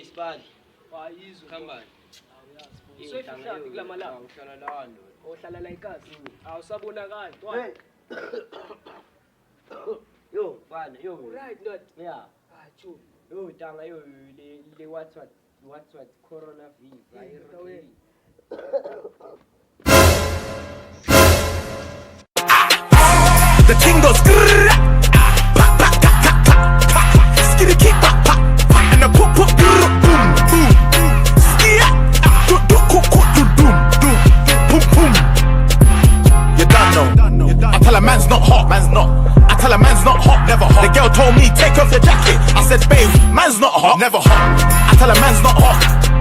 isibani. Wayizwe. Khambani. Awuyazi. Soyifihlaphi kula malanga? Ngihlala la ndo. Ohlala la ekhaya. Awusabonakali. Twala. Yo, bana, yo. Right not. Yeah. Chu. Yo, tanga yo le what coronavirus. The king goes skitty kick and the pop boom boom skia do boom boom. You done know. I tell a man's not hot, I tell a man's not hot, never hot. The girl told me take off your jacket. I said babe, man's not hot, never hot. I tell a man's not hot.